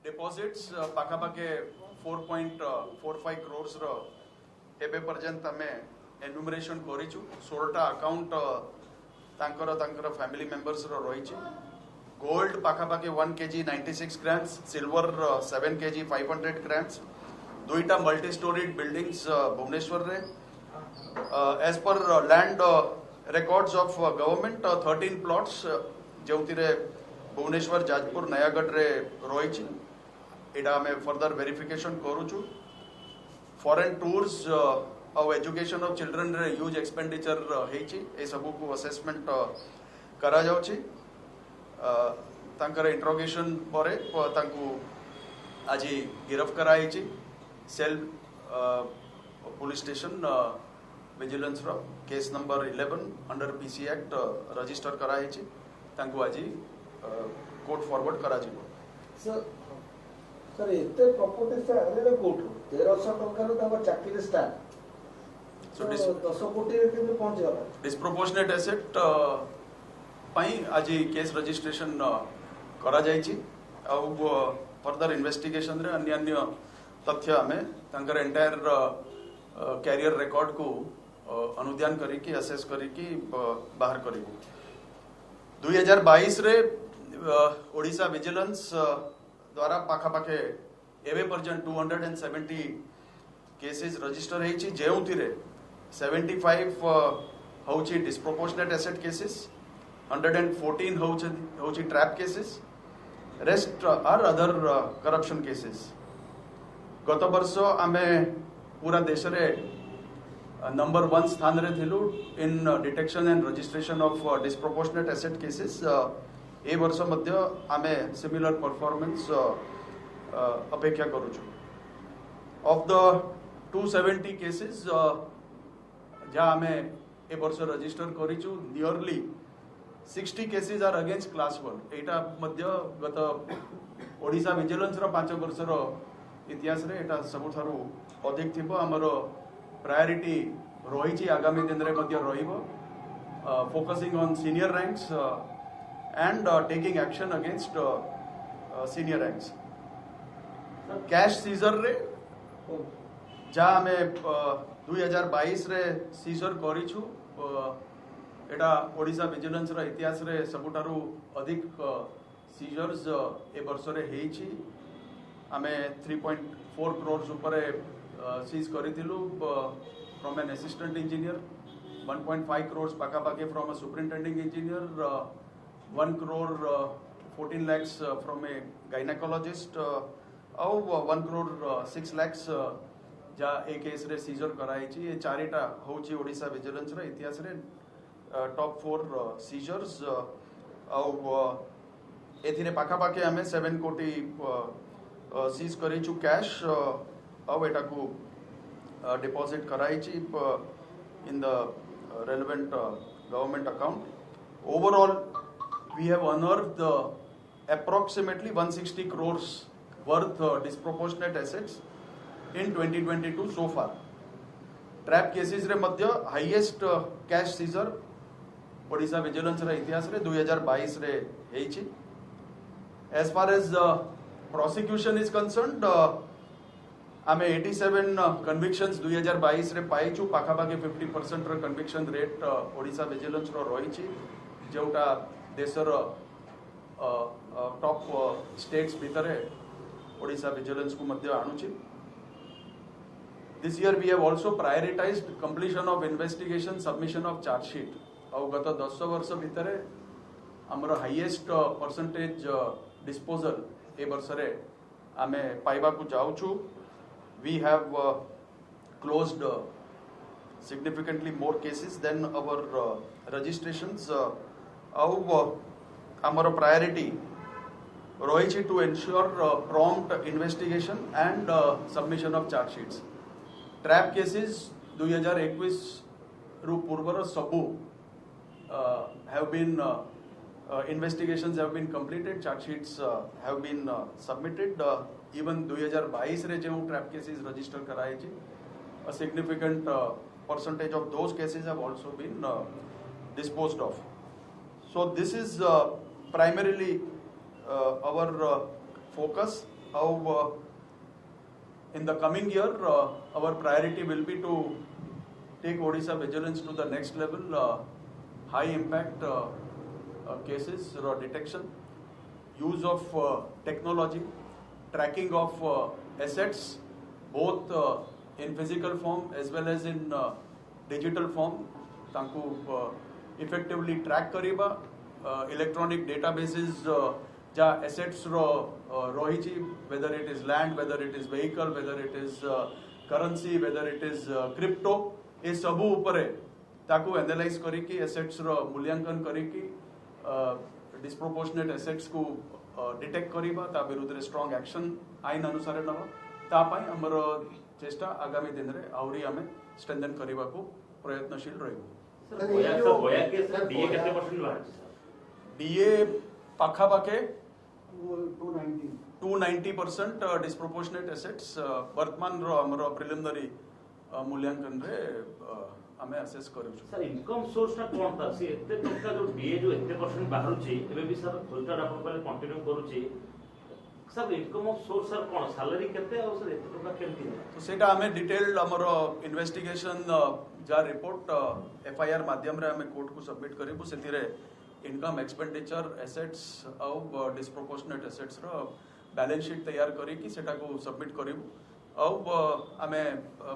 Deposits पाखापाखे 4.45 crores एबे पर्यंत आमे एन्यूमरेशन करिछु 16टा अकाउंट तांकर फैमिली मेंबर्स रही गोल्ड पाखापाखे 1 kg 96 grams silver 7 kg 500 grams दुईटा मल्टी स्टोरीड बिल्डिंग्स भुवनेश्वर रे as per land records of government 13 plots जो भुवनेश्वर जाजपुर नयागढ़ रे रही एटा हमें फर्दर वेरिफिकेशन करूछु फॉरेन टूर्स और एजुकेशन ऑफ चिल्ड्रन रे ह्यूज एक्सपेंडिचर हेची ए सब को असेसमेंट करा जाउची तांकर इंट्रोगेशन परे तांकू आज गिरफ कराई सेल पुलिस स्टेशन विजिलेंस रो case number 11 under PC act register कराई तांकू आज कोर्ट फॉरवर्ड करा जिवो सर एते प्रॉपर्टी से आले कोठो 1300 टका रो तांको चाकरी स्टार्ट सो 10 कोटी रे केमे पहुंच गला डिस्प्रोपोर्शनेट एसेट पई आज केस रजिस्ट्रेशन करा जायछि आ फर्दर इन्वेस्टिगेशन रे अन्य अन्य तथ्य हमें तांकर एंटायर कैरियर रिकॉर्ड को अनुध्यान करिकि असेस करिकि बाहर करिबो 2022 रे ओडिशा विजिलेंस द्वारा पाखापाखे एवे पर्यंत 270 केसेस रजिस्टर हेछि जेउथिरे 75 होछि डिस्प्रोपोर्शनेट एसेट केसेस 114 होछि trap cases rest are other corruption cases गत वर्ष आमे पूरा देश रे नंबर 1 स्थान रे थिलु in detection and registration of disproportionate asset cases ए वर्ष मध्य आमे सिमिलर परफॉर्मेंस अपेक्षा करूछु ऑफ द 270 केसेस जा आमे ए वर्ष रजिस्टर करिछु nearly 60 cases are against class 1 एटा मध्य गत ओडिशा विजिलेंस रो 5 वर्ष रो इतिहास रे एटा सबुथारु अधिक थिबो हमरो प्रायोरिटी रही आगामी दिन रे मध्य रहिबो focusing on senior ranks and taking action against senior ranks cash seizure रे जा हमें 2022 रे सीजर करिछु एटा ओडिशा विजिलेंस रो इतिहास रे सबुटारु अधिक सीजर्स ए वर्ष रे हेछि हमें 3.4 crores ऊपर सीज करिथिलु from an assistant engineer 1.5 crores पाखापाखे from a superintending engineer 1 crore 14 lakhs from a gynecologist और 1 crore 6 lakhs जा ए केस रे सीजर कराई छी ए चारिटा होची ओडिशा विजिलेंस रे इतिहास रे टॉप 4 सीजर्स और एथिरे पाखापाखे हमें 7 कोटी सीज करी छु कैश और एटा को डिपॉजिट कराई छी in the relevant government account overall we have unearthed approximately 160 crores worth disproportionate assets in 2022 so far. Trap cases रे मध्य highest cash seizure Odisha vigilance रे इतिहास रे 2022 रे हेछि. As far as prosecution is concerned, आमे 87 convictions 2022 रे पाइछु पाखापाखे 50% रो conviction rate ओडिशा विजिलेंस रो रहिछि जोटा देशर टॉप स्टेट्स भीतर ओडिशा विजिलेंस को मध्य आणुछि. This year we have also prioritised completion of investigation submission of chargesheet और गत 10 वर्ष भीतर हमर हाईएस्ट परसेंटेज डिस्पोजल ए वर्ष रे आमे पाइबा को जाउछु. We have closed significantly more cases than our registrations. Our priority रही to ensure prompt investigation and submission of charge sheets. Trap cases 2021 रू पूर्वर सबू have been investigations have been completed, charge sheets have been submitted. Even 2022 रे जो trap cases register कराए जी, a significant percentage of those cases have also been disposed of. So this is primarily our focus how in the coming year our priority will be to take Odisha vigilance to the next level, high impact cases detection, use of technology, tracking of assets, both in physical form as well as in digital form, तांकु effectively track करिबा, electronic databases जहाँ assets रही, whether it is land, whether it is vehicle, whether it is currency, whether it is crypto, ये सबू ऊपरे ताकु analyse करी कि assets मूल्यांकन करी कि disproportionate assets को डिटेक्ट करिबा, ता विरुद्ध रे strong action आईन अनुसार नवा, ता पाई हमर चेष्टा आगामी दिन रे आउरी हमें strengthen करिबा को प्रयत्नशील रहिबो। DA पाखा पाखे 290% disproportionate assets वर्तमान रो हमरो प्रिलिमिनरी मूल्यांकन रे हमें असेस करू छु। सर इनकम सोर्स ना कोन था से एते टका जो डीए जो एते परसेंट बाहर छि एबे भी सर खोलटा आपण पहले कंटिन्यू करू छि sir income of source sir cone salary केते और सर एते टका केमती तो सेटा हमें डिटेल्ड हमरो इन्वेस्टिगेशन जा रिपोर्ट एफआईआर माध्यम रे हमें कोर्ट को सबमिट करिबो सेतिरे इनकम एक्सपेंडिचर एसेट्स और डिस्प्रोपोर्शनेट एसेट्स रो बैलेंस शीट तैयार करी कि सेटा को सबमिट करिबो और हमें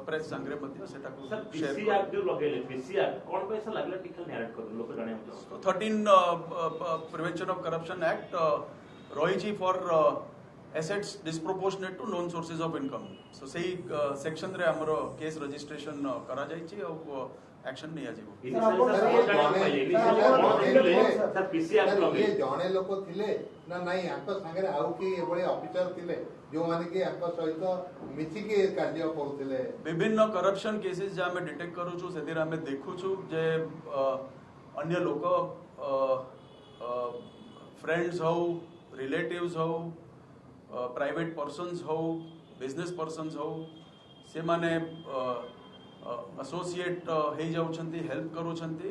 प्रेस संग्रह मध्य सेटा को सर पीसी एक्ट जो लगेले पीसी एक्ट कोन पैसा लागला टिकल नैरेट कर लोक जाने तो 13 प्रिवेंशन ऑफ करप्शन एक्ट रही छी for assets disproportionate to known sources of income so सेही सेक्शन रे हमरो केस रजिस्ट्रेशन करा जाई छी और एक्शन नहीं आजिबो सर पीसी एक्ट लगे जणे लोक थिले ना नाही आको संगे आउ कि एबळे ऑफिसर थिले जो माने कि आको सहित मिछि के कार्य करथिले विभिन्न करप्शन केसेस जा में डिटेक्ट करू छु सेतिर हमें देखु छु जे अन्य लोक फ्रेंड्स हो रिलेटिव्स हो प्राइवेट पर्सन्स हो बिजनेस पर्सन्स हो से माने एसोसिएट हे जाउछंती हेल्प करूछंती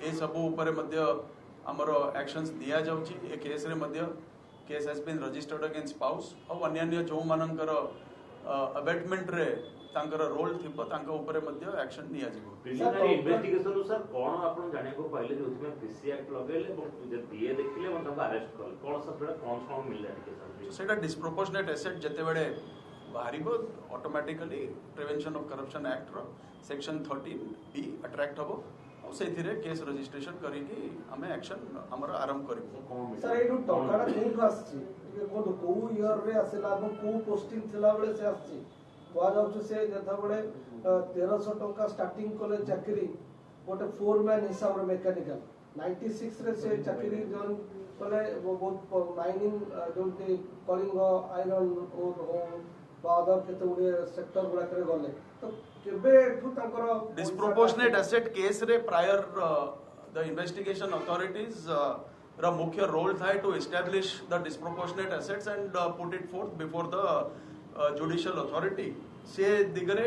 ए सब ऊपर मध्य हमर एक्शंस दिया जाउची ए केस रे मध्य case has been registered against spouse और अन्य जो मानकर अबेटमेंट रे तांकर रोल थिबो तांका ऊपर मध्य एक्शन निया जिवो प्रिलिमिनरी इन्वेस्टिगेशन सर कोन आपण जाने को पहले जो उसमें पीसी एक्ट लगेले और जे दिए देखिले मन तांका अरेस्ट कर कोन सब बेटा कोन मिलले के सर सेटा डिस्प्रोपोर्शनेट एसेट जते बेडे बाहरिबो automatically prevention of corruption act रो सेक्शन 13B अट्रैक्ट हबो और सेथिरे केस रजिस्ट्रेशन करिकि हमें एक्शन हमर आरंभ करिबो सर एनु टकाडा कोन आछि को को ईयर रे आसेला को पोस्टिंग थिला बेले से आछि कोआ जाउछ से जथा बेले 1300 टका स्टार्टिंग कॉलेज चाकरी गोटे फोरमैन हिसाब रे मैकेनिकल 96 रे से चाकरी जॉइन कले बहुत माइनिंग जोंते कलिंग आयरन और बादर केते गुडे सेक्टर गुडा करे गले तो केबे ठु तांकर डिस्प्रोपोर्शनेट एसेट केस रे प्रायर द इन्वेस्टिगेशन अथॉरिटीज रा मुख्य रोल था to establish the disproportionate assets and put it forth before the judicial authority से दिगरे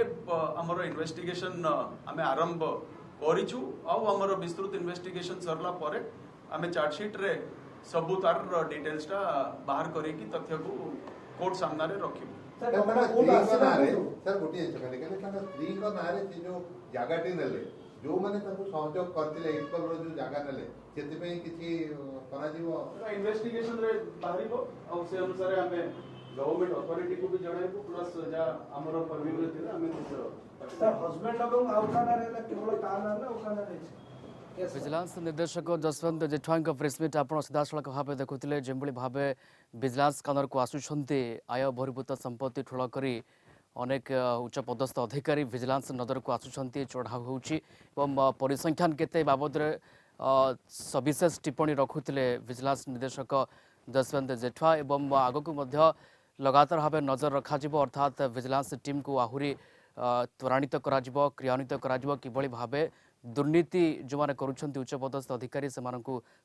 हमर इन्वेस्टिगेशन हमें आरंभ करिछु और हमर विस्तृत इन्वेस्टिगेशन सरला परे हमें चार्जशीट रे सबु तार डिटेल्स टा बाहर करी की तथ्य को कोर्ट सामने रे रखिबो सर गोटे जगह लेकिन स्त्री को नारे जो जगहटी नेले जो माने ताको सहयोग करथिले इक्वल रो जो जगह नेले सेति पे किछि करा जीवो इन्वेस्टिगेशन रे बाहरिबो और से अनुसार हमें गवर्नमेंट अथॉरिटी को भी जणाइबो प्लस जा हमर परमिट थिला हमें सर हस्बैंड और आउटाना रे केवल ताना ना ओकाना रे विजिलेंस निर्देशक जसवंत जेठवा प्रेसमिट आप सीधासल भाव देखुले जो भाव विजिलेंस कानर को आसुंच आय बहिर्भूत संपत्ति ठूल कर अनेक उच्च पदस्थ अधिकारी विजिलेंस नजर को आसुंच चढ़ाऊ हो परिसंख्यान केते बाबद सविशेष टिप्पणी रखुले विजिलेंस निर्देशक जसवंत जेठवा एवं आगक लगातार भाव नजर रखा अर्थात विजिलेंस टीम को आहरी त्वरान्वित क्रियान्वित किभली भाव दुर्नीति जो मैंने करुँच उच्चपदस्थ अधिकारी से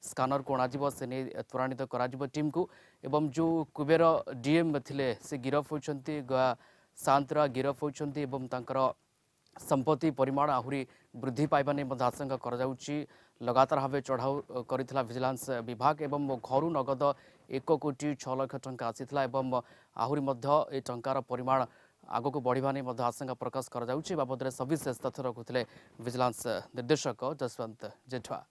स्कानर को अणाजिब से नहीं त्वरान्वित टीम को एवं जो कुबेर डीएम थिले से गिरफ होती गया सांतरा गिरफ होती संपत्ति परिमाण आहरी वृद्धि पाइबा नहीं आशंका कर लगातार भाव चढ़ाऊ कर विजिलेंस विभाग एवं घर नगद 1 कोटी 6 लाख टंका आसीथिला एवं आहुरी मध्य ए टंकार परिमाण आगक बढ़िबा नै मध्य आशंका प्रकाश करा जाउछि बाबदरे सविशेष तथ्य रखुथिले विजिलेंस निर्देशक जसवंत जेठवा।